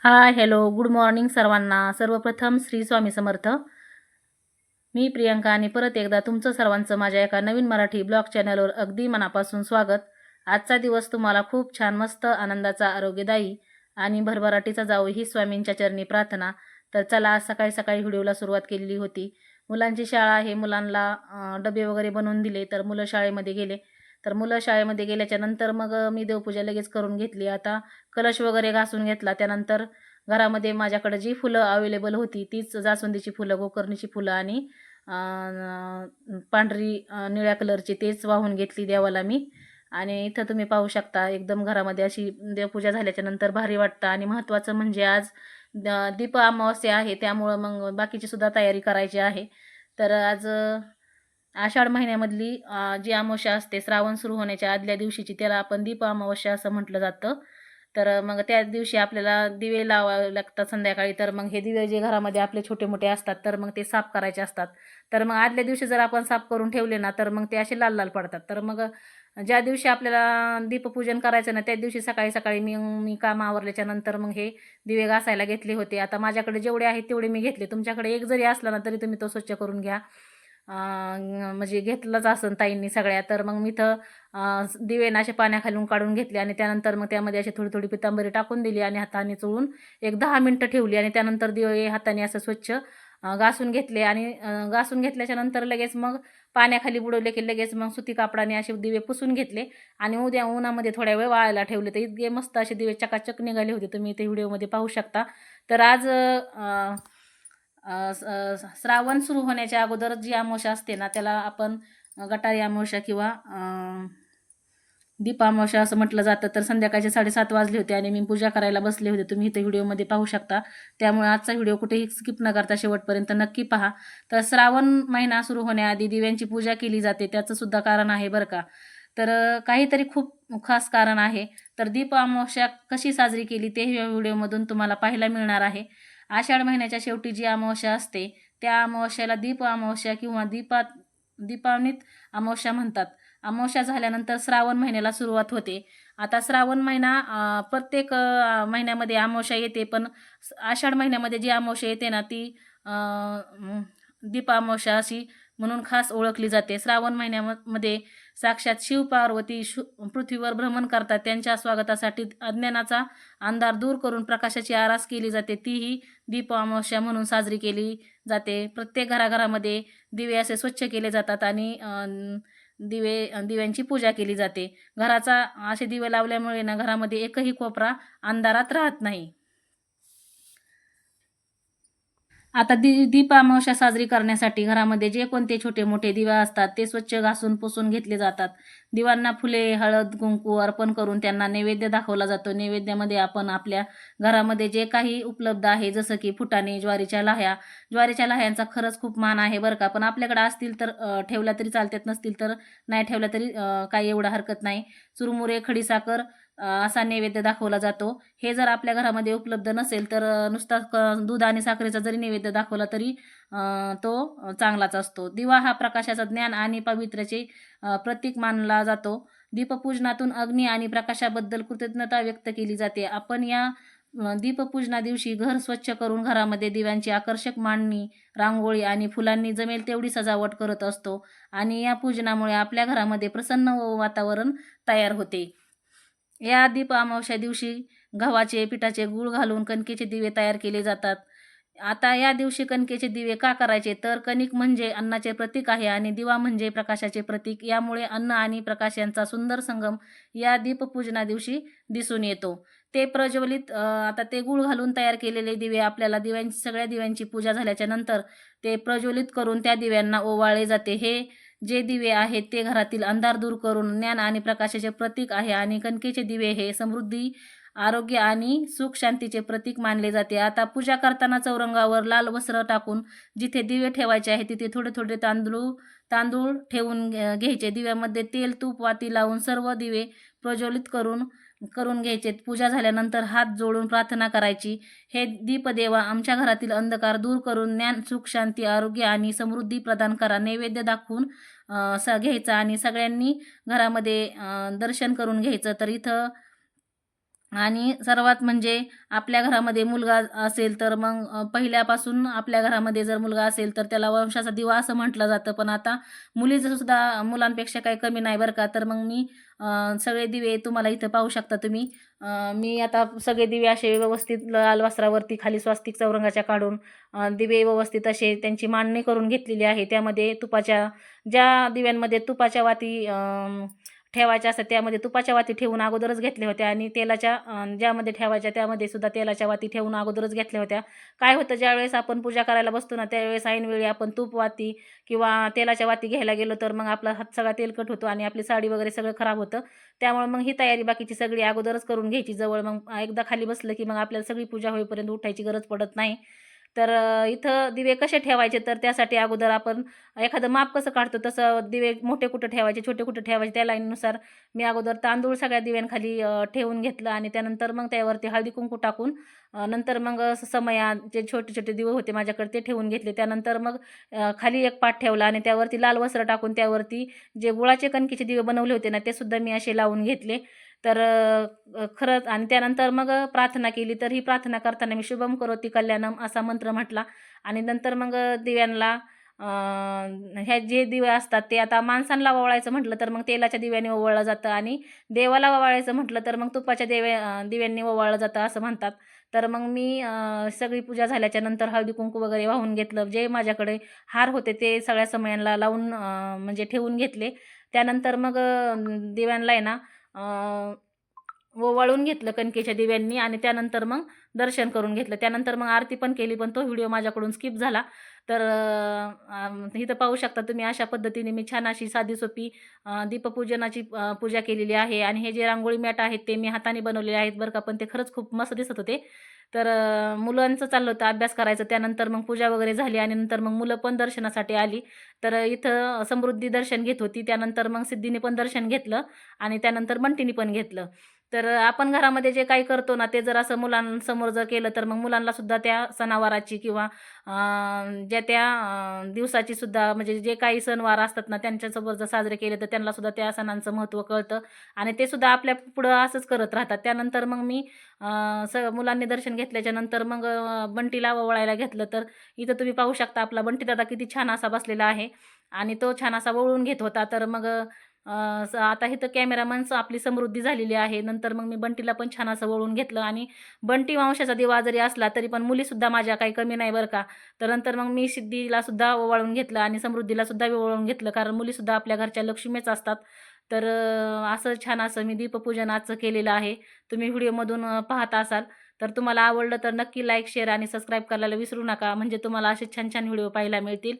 हाय, hello, good morning सर्वांना. सर्वप्रथम श्री स्वामी समर्थ. मी प्रियंका आणि परत एकदा तुमचं सर्वांचं माझ्या एका नवीन मराठी ब्लॉग चॅनलवर अगदी मनापासून स्वागत. आजचा दिवस तुम्हाला खूप छान, मस्त, आनंदाचा, आरोग्यदायी आणि भरभराटीचा जावो ही स्वामींच्या चरणी प्रार्थना. तर चला, आज सकाळी सकाळी व्हिडिओला सुरुवात केलेली होती. मुलांची शाळा आहे, मुलांना डबे वगैरे बनवून दिले, तर मुलं शाळेमध्ये गेले. तर मुलं शाळेमध्ये गेल्याच्या नंतर मग मी देवपूजा लगेच करून घेतली. आता कलश वगैरे घासून घेतला. त्यानंतर घरामध्ये माझ्याकडे जी फुलं अवेलेबल होती तीच जास्वंदीची फुलं, गोकर्णीची फुलं आणि पांढरी निळ्या कलरची तेच वाहून घेतली देवाला मी. आणि इथं तुम्ही पाहू शकता एकदम घरामध्ये अशी देवपूजा झाल्याच्या नंतर भारी वाटतं. आणि महत्त्वाचं म्हणजे आज दीप अमावास्या आहे, त्यामुळं मग बाकीची सुद्धा तयारी करायची आहे. तर आज आषाढ महिन्यामधली जी अमावस्या असते श्रावण सुरू होण्याच्या आदल्या दिवशीची, त्याला आपण दीप अमावस्या असं म्हटलं जातं. तर मग त्या दिवशी आपल्याला दिवे लावावे लागतात संध्याकाळी. तर मग हे दिवे जे घरामध्ये आपले छोटे मोठे असतात तर मग ते साफ करायचे असतात. तर मग आदल्या दिवशी जर आपण साफ करून ठेवले ना तर मग ते असे लाल लाल पडतात. तर मग ज्या दिवशी आपल्याला दीपपूजन करायचं ना त्या दिवशी सकाळी सकाळी मी मी काम आवरल्याच्या नंतर मग हे दिवे घासायला घेतले होते. आता माझ्याकडे जेवढे आहेत तेवढे मी घेतले. तुमच्याकडे एक जरी असला ना तरी तुम्ही तो स्वच्छ करून घ्या. म्हणजे घेतलंच असन ताईंनी सगळ्या. तर मग मी इथं दिवे ना असे पाण्याखालून काढून घेतले आणि त्यानंतर मग त्यामध्ये अशी थोडी थोडी पितांबरी टाकून दिली आणि हाताने चोळून एक 10 मिनटं ठेवली. आणि त्यानंतर दिवे हाताने असं स्वच्छ घासून घेतले. आणि घासून घेतल्याच्या नंतर लगेच मग पाण्याखाली बुडवले की लगेच मग सुती कापडाने असे दिवे पुसून घेतले. आणि उद्या उन्हामध्ये थोड्या वेळ वाळायला ठेवले. तर इतके मस्त असे दिवे चकाचक निघाले होते, तुम्ही ते व्हिडिओमध्ये पाहू शकता. तर आज श्रावण सुरू होण्याच्या अगोदर जी अमावस्या असते ना त्याला आपण गटारी अमावस्या किंवा दीप अमावस्या असं म्हटलं जातं. तर संध्याकाळचे 7:30 वाजले होते आणि मी पूजा करायला बसले होते, तुम्ही इथे व्हिडिओमध्ये पाहू शकता. त्यामुळे आजचा व्हिडिओ कुठेही स्किप न करता शेवटपर्यंत नक्की पहा. तर श्रावण महिना सुरू होण्याआधी दिव्यांची पूजा केली जाते, त्याचं सुद्धा कारण आहे बरं का. तर काहीतरी खूप खास कारण आहे. तर दीप अमावस्या कशी साजरी केली ते या व्हिडिओमधून तुम्हाला पाहायला मिळणार आहे. आषाढ महिन्याच्या शेवटी जी अमावस्या असते त्या अमावस्याला दीप अमावस्या किंवा दीपावनीत अमावस्या म्हणतात. अमावस्या झाल्यानंतर श्रावण महिन्याला सुरुवात होते. आता श्रावण महिना प्रत्येक महिन्यामध्ये अमावस्या येते, पण आषाढ महिन्यामध्ये जी अमावस्या येते ना ती दीप अमावस्या अशी म्हणून खास ओळखली जाते. श्रावण महिन्यामध्ये साक्षात शिव पार्वती पृथ्वीवर भ्रमण करतात. त्यांच्या स्वागतासाठी अज्ञानाचा अंधार दूर करून प्रकाशाची आरास केली जाते. तीही दीप अमावस्या म्हणून साजरी केली जाते. प्रत्येक घराघरामध्ये दिवे असे स्वच्छ केले जातात आणि दिव्यांची पूजा केली जाते. घराचा असे दिवे लावल्यामुळे ना घरामध्ये एकही कोपरा अंधारात राहत नाही. आता दीप अमावस्या साजरी करण्यासाठी घरामध्ये जे कोणते छोटे मोठे दिवे असतात ते स्वच्छ घासून पुसून घेतले जातात. दिवांना फुले, हळद, कुंकू अर्पण करून त्यांना नैवेद्य दाखवला जातो. नैवेद्यामध्ये आपण आपल्या घरामध्ये जे काही उपलब्ध आहे जसं की फुटाणे, ज्वारीच्या लाह्यांचा खरंच खूप मान आहे बरं का. पण आपल्याकडे असतील तर ठेवल्या तरी चालतात, नसतील तर नाही ठेवल्या तरी काही एवढं हरकत नाही. चुरमुरे, खडीसाखर असा नैवेद्य दाखवला जातो. हे जर आपल्या घरामध्ये उपलब्ध नसेल तर नुसता दूध आणि साखरेचा जरी नैवेद्य दाखवला तरी तो चांगलाच असतो. दिवा हा प्रकाशाचा, ज्ञान आणि पवित्रचे प्रतीक मानला जातो. दीपपूजनातून अग्नी आणि प्रकाशाबद्दल कृतज्ञता व्यक्त केली जाते. आपण या दीपपूजना दिवशी घर स्वच्छ करून घरामध्ये दिव्यांची आकर्षक मांडणी, रांगोळी आणि फुलांनी जमेल तेवढी सजावट करत असतो. आणि या पूजनामुळे आपल्या घरामध्ये प्रसन्न वातावरण तयार होते. या दीप अमावस्या दिवशी गव्हाचे पिठाचे गूळ घालून कणकेचे दिवे तयार केले जातात. आता या दिवशी कणकेचे दिवे का करायचे, तर कणिक म्हणजे अन्नाचे प्रतीक आहे आणि दिवा म्हणजे प्रकाशाचे प्रतीक. यामुळे अन्न आणि प्रकाश यांचा सुंदर संगम या दीपपूजना दिवशी दिसून येतो. ते प्रज्वलित आता ते गूळ घालून तयार केलेले दिवे आपल्याला सगळ्या दिव्यांची पूजा झाल्याच्या नंतर ते प्रज्वलित करून त्या दिव्यांना ओवाळले जाते. हे जे दिवे आहेत ते घरातील अंधार दूर करून ज्ञान आणि प्रकाशाचे प्रतीक आहे. आणि कणकेचे दिवे हे समृद्धी, आरोग्य आणि सुख शांतीचे प्रतीक मानले जाते. आता पूजा करताना चौरंगावर लाल वस्त्र टाकून जिथे दिवे ठेवायचे आहे तिथे थोडे थोडे तांदूळ ठेवून घ्यायचे. दिव्यामध्ये तेल, तूप, वाती लावून सर्व दिवे प्रज्वलित करून घ्यायचे. पूजा झाल्यानंतर हात जोडून प्रार्थना करायची. हे दीपदेवा आमच्या घरातील अंधकार दूर करून ज्ञान, सुख, शांती, आरोग्य आणि समृद्धी प्रदान करा. नैवेद्य दाखवून घ्यायचा आणि सगळ्यांनी घरामध्ये दर्शन करून घ्यायचं. तर इथं आणि सर्वात म्हणजे आपल्या घरामध्ये मुलगा असेल तर मग पहिल्यापासून आपल्या घरामध्ये जर मुलगा असेल तर त्याला वंशाचा दिवा असं म्हटलं जातं. पण आता मुलीचं सुद्धा मुलांपेक्षा काही कमी नाही बरं का. तर मग मी सगळे दिवे तुम्हाला इथं पाहू शकता तुम्ही. मी आता सगळे दिवे असे व्यवस्थित लाल वस्त्रावरती खाली स्वस्तिक चौरंगाच्या काढून दिवे व्यवस्थित असे त्यांची मांडणी करून घेतलेली आहे. त्यामध्ये तुपाच्या ज्या दिव्यांमध्ये तुपाच्या वाती ठेवायच्या असतात त्यामध्ये तुपाच्या वाती ठेवून अगोदरच घेतल्या होत्या आणि तेलाच्या ज्यामध्ये ठेवायच्या त्यामध्ये सुद्धा तेलाच्या वाती ठेवून अगोदरच घेतल्या होत्या. काय होतं ज्यावेळेस आपण पूजा करायला बसतो ना त्यावेळेस ऐनवेळी आपण तूप वाती किंवा तेलाच्या वाती घ्यायला गेलो तर मग आपला हात सगळा तेलकट होतो आणि आपली साडी वगैरे सगळं खराब होतं. त्यामुळे मग ही तयारी बाकीची सगळी अगोदरच करून घ्यायची जवळ. मग एकदा खाली बसलं की मग आपल्याला सगळी पूजा होईपर्यंत उठायची गरज पडत नाही. तर इथं दिवे कसे ठेवायचे तर त्यासाठी अगोदर आपण एखादं माप कसं काढतो तसं दिवे मोठे कुठं ठेवायचे, छोटे कुठं ठेवायचे त्या लाईननुसार मी अगोदर तांदूळ सगळ्या दिव्यांखाली ठेवून घेतलं आणि त्यानंतर मग त्यावरती हळदी-कुंकू टाकून नंतर मग समया जे छोटे-छोटे दिवे होते माझ्याकडे ते ठेवून घेतले. त्यानंतर मग खाली एक पाट ठेवला आणि त्यावरती लाल वस्त्र टाकून त्यावरती जे गुळाचे कणकेचे दिवे बनवले होते ना, ते सुद्धा मी असे लावून घेतले. तर खरंच आणि त्यानंतर मग प्रार्थना केली. तर ही प्रार्थना करताना मी शुभम करोती कल्याणम असा मंत्र म्हटला आणि नंतर मग दिव्यांना ह्या जे दिवे असतात ते आता माणसांना ओवाळायचं म्हटलं तर मग तेलाच्या दिव्याने ओवाळलं जातं आणि देवाला ओवाळायचं म्हटलं तर मग तुपाच्या दिव्यांनी ओवाळलं जातं असं म्हणतात. तर मग मी सगळी पूजा झाल्याच्या नंतर हळदी-कुंकू वगैरे वाहून घेतलं. जे माझ्याकडे हार होते ते सगळ्या समयांना लावून म्हणजे ठेवून घेतले. त्यानंतर मग दिव्यांना आहे ना ओवाळून घेतलं कणकेच्या दिव्यांनी आणि त्यानंतर मग दर्शन करून घेतलं. त्यानंतर मग आरती पण केली, पण तो व्हिडिओ माझ्याकडून स्किप झाला. तर इथं पाहू शकता तुम्ही अशा पद्धतीने मी छान अशी साधी-सोपी दीपपूजनाची पूजा केलेली आहे आणि हे जे रांगोळी मॅट आहेत ते मी हाताने बनवलेले आहेत बरं का, पण ते खरंच खूप मस्त दिसत होते. तर मुलांचं चाललं होतं अभ्यास करायचं. त्यानंतर मग पूजा वगैरे झाली आणि नंतर मग मुलं पण दर्शनासाठी आली. तर इथं समृद्धी दर्शन घेत होती. त्यानंतर मग सिद्धीने पण दर्शन घेतलं आणि त्यानंतर बंटीने पण घेतलं. तर आपण घरामध्ये जे काही करतो ना, ते जर असं मुलांसमोर जर केलं, तर मग मुलांना सुद्धा त्या सणावाराची किंवा ज्या त्या दिवसाची सुद्धा म्हणजे जे काही सणवार असतात ना, त्यांच्यासोबत जर साजरे केले, तर त्यांना सुद्धा त्या सणांचं महत्त्व कळतं आणि ते सुद्धा आपल्या पुढं असंच करत राहतात. त्यानंतर मग मी मुलांनी दर्शन घेतल्याच्या नंतर मग बंटीला ओवाळायला घेतलं. तर इथं तुम्ही पाहू शकता आपला बंटी दादा किती छान असा बसलेला आहे आणि तो छान असा ओवाळून घेत होता. तर मग आता इथं कॅमेरामनचं आपली समृद्धी झालेली आहे. नंतर मग मी बंटीला पण छान असं ओवाळून घेतलं आणि बंटी वंशाचा दिवा जरी असला तरी पण मुलीसुद्धा माझ्या काही कमी नाही बरं का. तर नंतर मग मी सिद्धीला सुद्धा ओवाळून घेतलं आणि समृद्धीला सुद्धा ओवाळून घेतलं. कारण मुलीसुद्धा आपल्या घरच्या लक्ष्मीच असतात. तर असं छान असं मी दीपपूजन आजचं केलेलं आहे. तुम्ही व्हिडिओमधून पाहत असाल. तर तुम्हाला आवडलं तर नक्की लाईक, शेअर आणि सबस्क्राईब करायला विसरू नका. म्हणजे तुम्हाला असे छान-छान व्हिडिओ पाहायला मिळतील.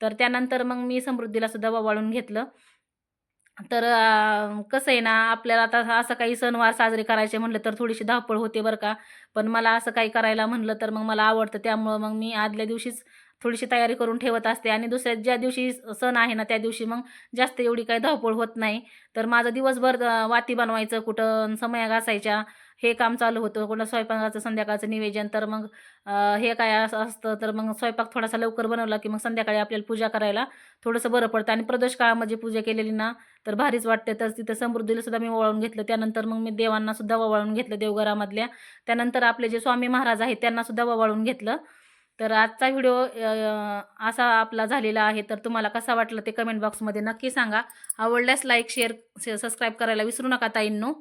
तर त्यानंतर मग मी समृद्धीला सुद्धा ओवाळून घेतलं. तर कसं आहे ना, आपल्याला आता असं काही सणवार साजरे करायचे म्हटलं तर थोडीशी धावपळ होते बरं का. पण मला असं काही करायला म्हणलं तर मग मला आवडतं. त्यामुळं मग मी आदल्या दिवशीच थोडीशी तयारी करून ठेवत असते आणि दुसऱ्या ज्या दिवशी सण आहे ना, त्या दिवशी मग जास्त एवढी काही धावपळ होत नाही. तर माझं दिवसभर वाती बनवायचं, कुठं समया घासायच्या, हे काम चालू होतं. कुठं स्वयंपाकाचं संध्याकाळचं नियोजन. तर मग हे काय असं असतं, तर मग स्वयंपाक थोडासा लवकर बनवला की मग संध्याकाळी आपल्याला पूजा करायला थोडंसं बरं पडतं आणि प्रदोष काळामध्ये पूजा केलेली ना तर भारीच वाटते. तर तिथं समृद्धीला सुद्धा मी ओवाळून घेतलं. त्यानंतर मग मी देवांना सुद्धा ओवाळून घेतलं देवघरामधल्या. त्यानंतर आपले जे स्वामी महाराज आहेत त्यांना सुद्धा ओवाळून घेतलं. तर आजचा व्हिडिओ असा आपला झालेला आहे. तर तुम्हाला कसा वाटला ते कमेंट बॉक्समध्ये नक्की सांगा. आवडल्यास लाईक, शेअर, सबस्क्राईब करायला विसरू नका ताईंनो.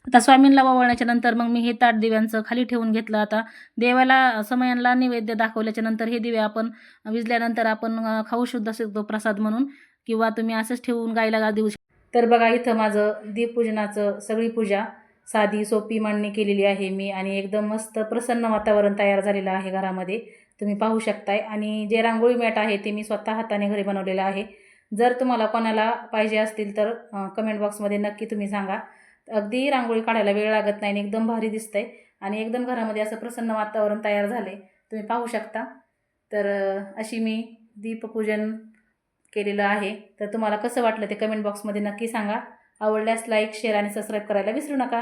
आता स्वामींना ओवाळण्याच्या नंतर मग मी हे ताट दिव्यांचं खाली ठेवून घेतलं. आता देवाला समयांना नैवेद्य दाखवल्याच्या नंतर हे दिवे आपण विजल्यानंतर आपण खाऊ सुद्धा शकतो प्रसाद म्हणून किंवा तुम्ही असंच ठेवून गायला देऊ शकता. तर बघा इथं माझं दीपपूजनाचं सगळी पूजा साधी सोपी मांडणी केलेली आहे मी आणि एकदम मस्त प्रसन्न वातावरण तयार झालेलं आहे घरामध्ये. तुम्ही पाहू शकताय आणि जे रांगोळी मॅट आहे ते मी स्वतः हाताने घरी बनवलेलं आहे. जर तुम्हाला कोणाला पाहिजे असतील तर कमेंट बॉक्समध्ये नक्की तुम्ही सांगा. अगदी रांगोळी काढायला वेळ लागत नाही आणि एकदम भारी दिसतंय आणि एकदम घरामध्ये असं प्रसन्न वातावरण तयार झाले तुम्ही पाहू शकता. तर अशी मी दीपपूजन केलेलं आहे. तर तुम्हाला कसं वाटलं ते कमेंट बॉक्समध्ये नक्की सांगा. आवडल्यास लाईक, शेअर आणि सबस्क्राईब करायला विसरू नका.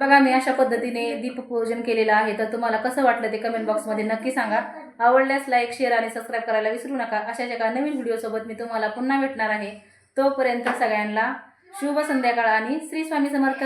बघा मी अशा पद्धतीने दीपपूजन केलेलं आहे. तर तुम्हाला कसं वाटलं ते कमेंट बॉक्समध्ये नक्की सांगा. आवडल्यास लाईक, शेअर आणि सबस्क्राईब करायला विसरू नका. अशाच एका नवीन व्हिडिओसोबत मी तुम्हाला पुन्हा भेटणार आहे. तोपर्यंत सगळ्यांना शुभ संध्याकाळ आणि श्री स्वामी समर्थ.